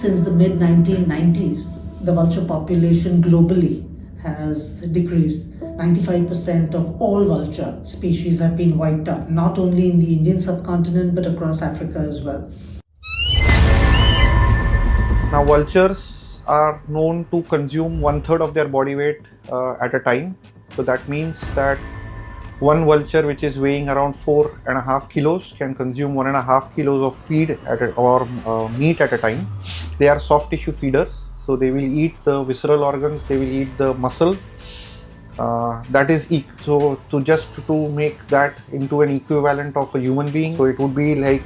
since the mid 1990s, the vulture population globally has decreased. 95% of all vulture species have been wiped out, not only in the Indian subcontinent but across Africa as well. Now, vultures are known to consume 1/3 of their body weight at a time. So that means that one vulture which is weighing around 4.5 kilos can consume 1.5 kilos of feed or meat at a time. They are soft tissue feeders, so they will eat the visceral organs, they will eat the muscle. That is so to make that into an equivalent of a human being. So it would be like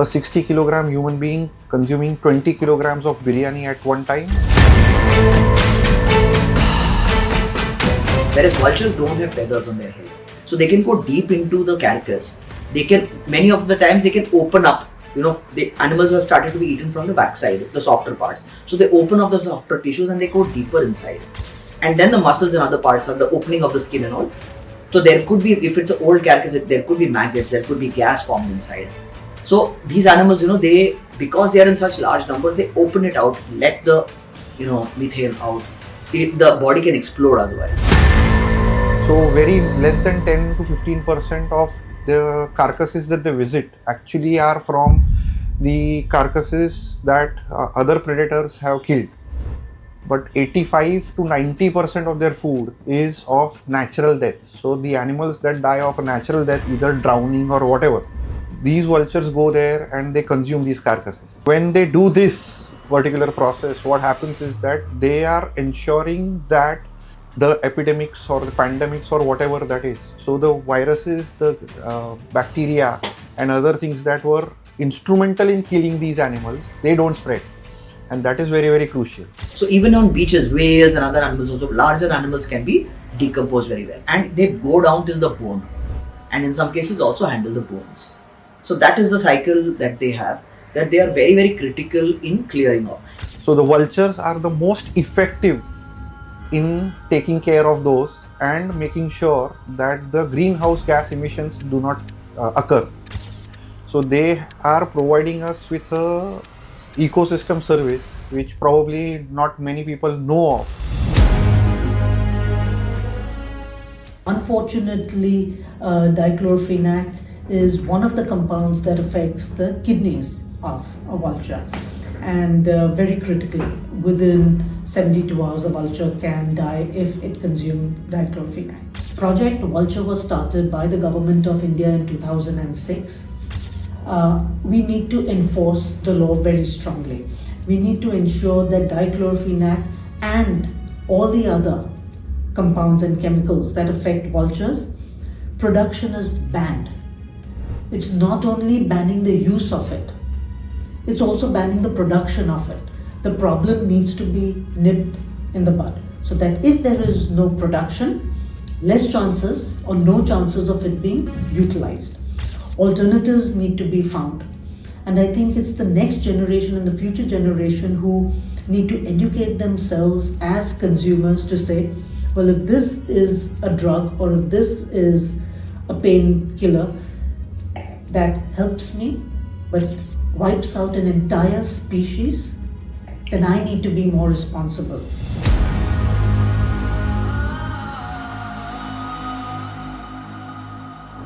a 60 kilogram human being consuming 20 kilograms of biryani at one time. Whereas vultures don't have feathers on their head, so they can go deep into the carcass. They can, many of the times, they can open up. The animals are started to be eaten from the backside, the softer parts. So they open up the softer tissues and they go deeper inside. And then the muscles and other parts are the opening of the skin and all. So there could be, if it's an old carcass, there could be maggots, there could be gas formed inside. So these animals, because they are in such large numbers, they open it out, let the, methane out. The body can explode otherwise. So very less than 10 to 15% of the carcasses that they visit actually are from the carcasses that other predators have killed. But 85 to 90% of their food is of natural death. So the animals that die of a natural death, either drowning or whatever, these vultures go there and they consume these carcasses. When they do this particular process, what happens is that they are ensuring that the epidemics or the pandemics or whatever that is, so the viruses, the bacteria and other things that were instrumental in killing these animals, they don't spread. And that is very, very crucial. So even on beaches, whales and other animals also, larger animals can be decomposed very well. And they go down till the bone. And in some cases also handle the bones. So that is the cycle that they have, that they are very, very critical in clearing off. So the vultures are the most effective in taking care of those and making sure that the greenhouse gas emissions do not occur. So they are providing us with a ecosystem service which probably not many people know of. Unfortunately, dichlorphenac is one of the compounds that affects the kidneys of a vulture, and very critically, within 72 hours a vulture can die if it consumed dichlorphenac. Project Vulture was started by the government of India in 2006. We need to enforce the law very strongly. We need to ensure that dichlorphenac and all the other compounds and chemicals that affect vultures, production is banned. It's not only banning the use of it, it's also banning the production of it. The problem needs to be nipped in the bud, so that if there is no production, less chances or no chances of it being utilized. Alternatives need to be found. And I think it's the next generation and the future generation who need to educate themselves as consumers to say, well, if this is a drug or if this is a painkiller that helps me but wipes out an entire species, then I need to be more responsible.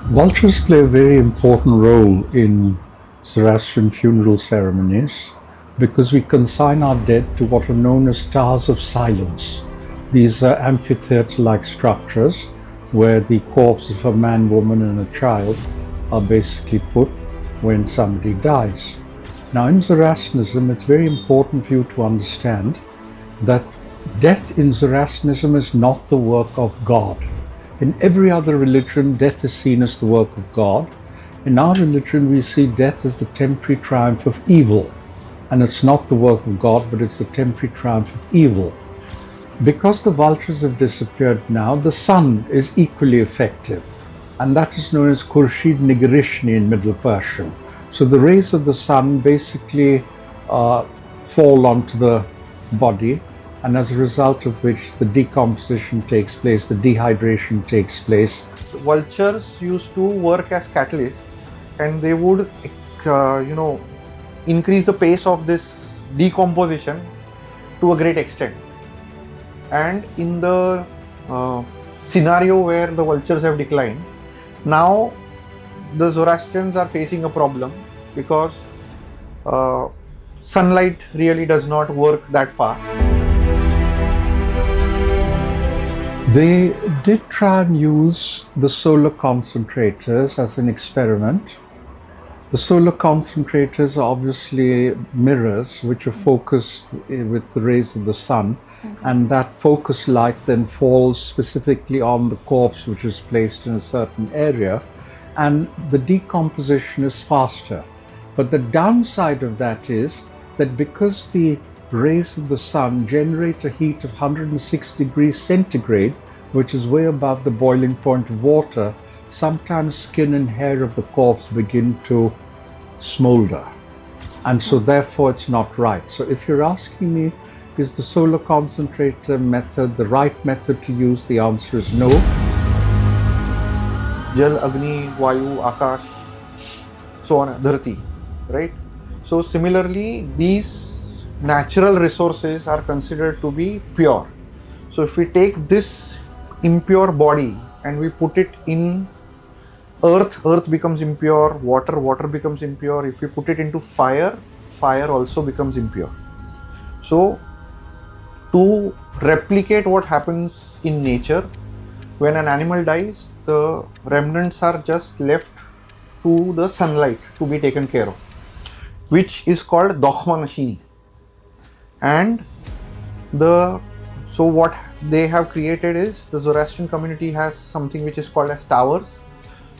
Vultures play a very important role in Zoroastrian funeral ceremonies because we consign our dead to what are known as towers of silence. These are amphitheater-like structures where the corpse of a man, woman and a child are basically put when somebody dies. Now in Zoroastrianism, it's very important for you to understand that death in Zoroastrianism is not the work of God. In every other religion, death is seen as the work of God. In our religion, we see death as the temporary triumph of evil. And it's not the work of God, but it's the temporary triumph of evil. Because the vultures have disappeared now, the sun is equally effective. And that is known as Khurshid Nigarishni in Middle Persian. So the rays of the sun basically fall onto the body, and as a result of which the decomposition takes place, the dehydration takes place. Vultures used to work as catalysts, and they would increase the pace of this decomposition to a great extent. And in the scenario where the vultures have declined, now the Zoroastrians are facing a problem because sunlight really does not work that fast. They did try and use the solar concentrators as an experiment. The solar concentrators are obviously mirrors which are focused with the rays of the sun, and that focus light then falls specifically on the corpse which is placed in a certain area, and the decomposition is faster. But the downside of that is that because the rays of the sun generate a heat of 106 degrees centigrade, which is way above the boiling point of water, sometimes skin and hair of the corpse begin to smolder, and so therefore it's not right. So if you're asking me, is the solar concentrator method the right method to use, the answer is no. Jal, Agni, Vayu, Akash, so on, Dharti, right? So similarly, these natural resources are considered to be pure. So if we take this impure body and we put it in earth, earth becomes impure, water, water becomes impure. If we put it into fire, fire also becomes impure. So to replicate what happens in nature, when an animal dies, the remnants are just left to the sunlight to be taken care of, which is called Dokhma Nashini. And so what they have created is, the Zoroastrian community has something which is called as towers.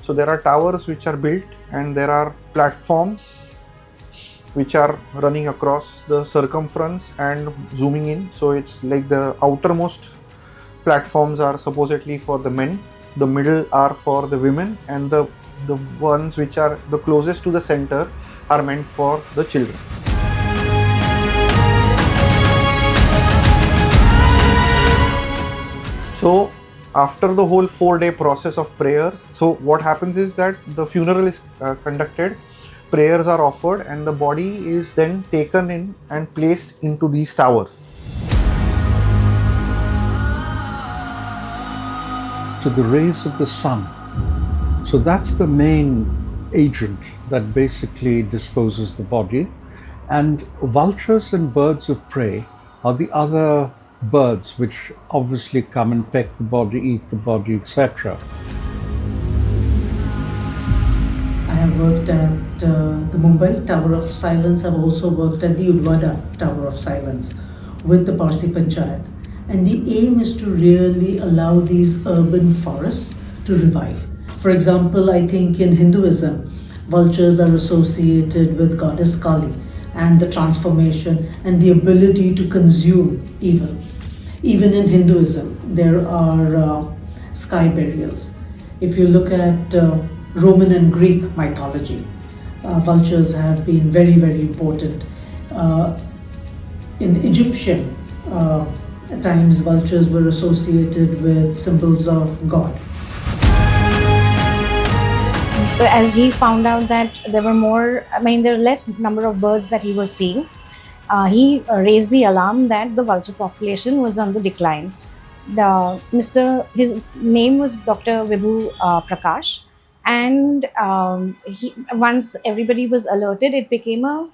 So there are towers which are built, and there are platforms which are running across the circumference and zooming in. So it's like the outermost platforms are supposedly for the men, the middle are for the women, and the ones which are the closest to the center are meant for the children. So after the whole 4-day process of prayers, so what happens is that the funeral is conducted, prayers are offered, and the body is then taken in and placed into these towers. To the rays of the sun. So that's the main agent that basically disposes the body. And vultures and birds of prey are the other birds which obviously come and peck the body, eat the body, etc. I have worked at the Mumbai Tower of Silence. I've also worked at the Udwada Tower of Silence with the Parsi Panchayat. And the aim is to really allow these urban forests to revive. For example, I think in Hinduism, vultures are associated with goddess Kali and the transformation and the ability to consume evil. Even in Hinduism, there are sky burials. If you look at Roman and Greek mythology, vultures have been very, very important. In Egyptian at times, vultures were associated with symbols of God. As he found out that there were less number of birds that he was seeing, he raised the alarm that the vulture population was on the decline. His name was Dr. Vibhu Prakash, and once everybody was alerted, it became a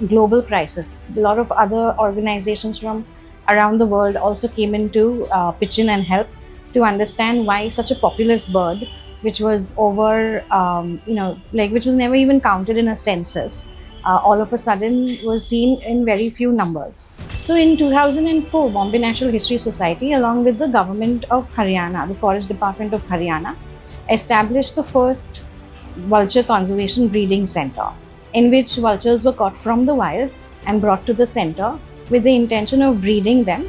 global crisis. A lot of other organizations from around the world also came in to pitch in and help to understand why such a populous bird, which was which was never even counted in a census, all of a sudden was seen in very few numbers. So in 2004, Bombay Natural History Society, along with the government of Haryana, the Forest Department of Haryana, established the first vulture conservation breeding center, in which vultures were caught from the wild and brought to the center with the intention of breeding them.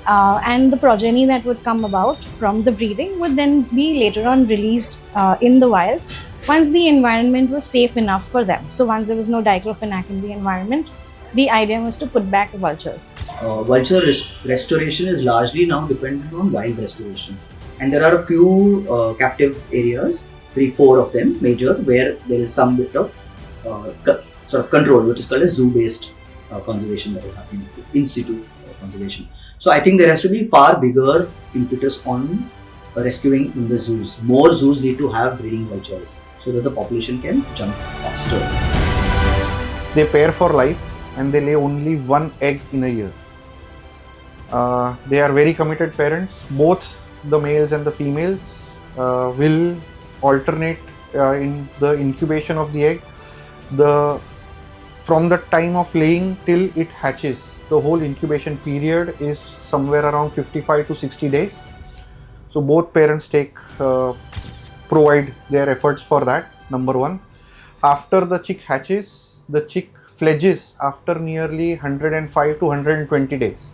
And the progeny that would come about from the breeding would then be later on released in the wild once the environment was safe enough for them. So once there was no diclofenac in the environment, the idea was to put back vultures. Vulture restoration is largely now dependent on wild restoration. And there are a few captive areas, 3-4 of them major, where there is some bit of sort of control, which is called a zoo-based conservation that is happening, in situ conservation. So I think there has to be far bigger impetus on rescuing in the zoos. More zoos need to have breeding vultures so that the population can jump faster. They pair for life and they lay only one egg in a year. They are very committed parents. Both the males and the females will alternate in the incubation of the egg. From the time of laying till it hatches, the whole incubation period is somewhere around 55 to 60 days. So both parents provide their efforts for that, number one. After the chick hatches, the chick fledges after nearly 105 to 120 days.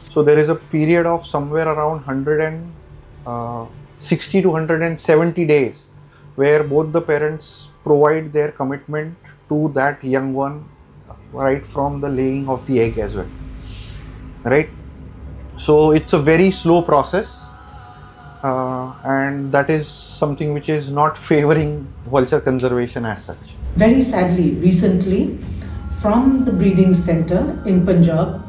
So there is a period of somewhere around 160 to 170 days where both the parents provide their commitment to that young one right from the laying of the egg as well, right? So it's a very slow process, and that is something which is not favoring vulture conservation as such. Very sadly, recently, from the breeding center in Punjab,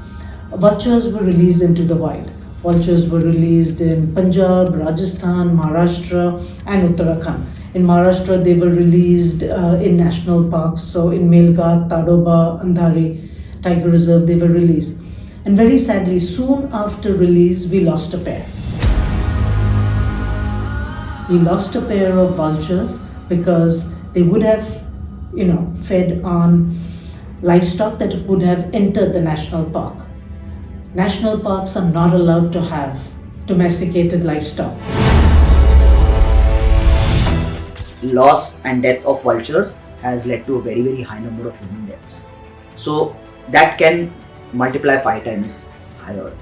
vultures were released into the wild. Vultures were released in Punjab, Rajasthan, Maharashtra and Uttarakhand. In Maharashtra, they were released in national parks. So in Melghat, Tadoba, Andhari Tiger Reserve, they were released. And very sadly, soon after release, we lost a pair. We lost a pair of vultures because they would have, fed on livestock that would have entered the national park. National parks are not allowed to have domesticated livestock. Loss and death of vultures has led to a very, very high number of human deaths. So that can multiply 5 times higher.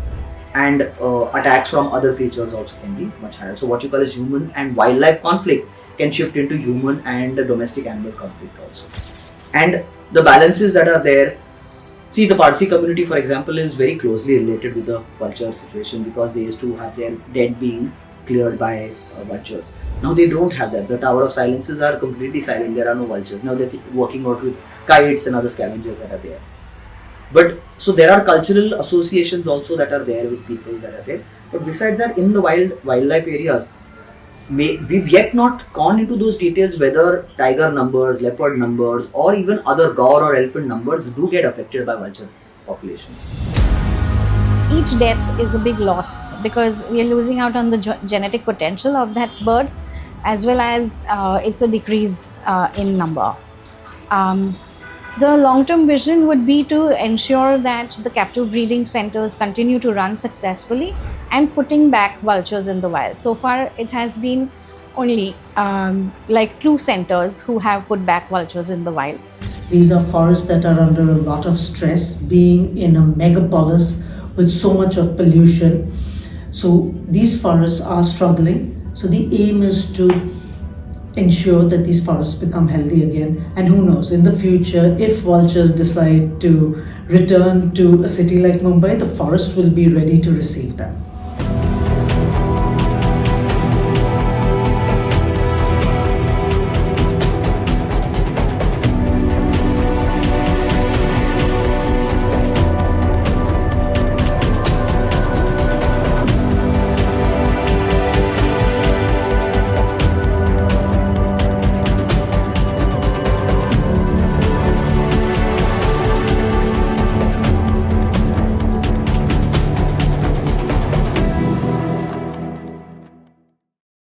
And attacks from other creatures also can be much higher. So what you call as human and wildlife conflict can shift into human and domestic animal conflict also. And the balances that are there, see, the Parsi community, for example, is very closely related with the vulture situation because they used to have their dead being cleared by vultures. Now they don't have that. The Tower of Silences are completely silent. There are no vultures. Now they're working out with kites and other scavengers that are there. But so there are cultural associations also that are there with people that are there. But besides that, in the wildlife areas, we've yet not gone into those details whether tiger numbers, leopard numbers, or even other gaur or elephant numbers do get affected by vulture populations. Each death is a big loss because we are losing out on the genetic potential of that bird, as well as it's a decrease in number. The long-term vision would be to ensure that the captive breeding centers continue to run successfully and putting back vultures in the wild. So far, it has been only like 2 centers who have put back vultures in the wild. These are forests that are under a lot of stress, being in a megapolis with so much of pollution. So these forests are struggling. So the aim is to ensure that these forests become healthy again. And who knows, in the future, if vultures decide to return to a city like Mumbai, the forest will be ready to receive them.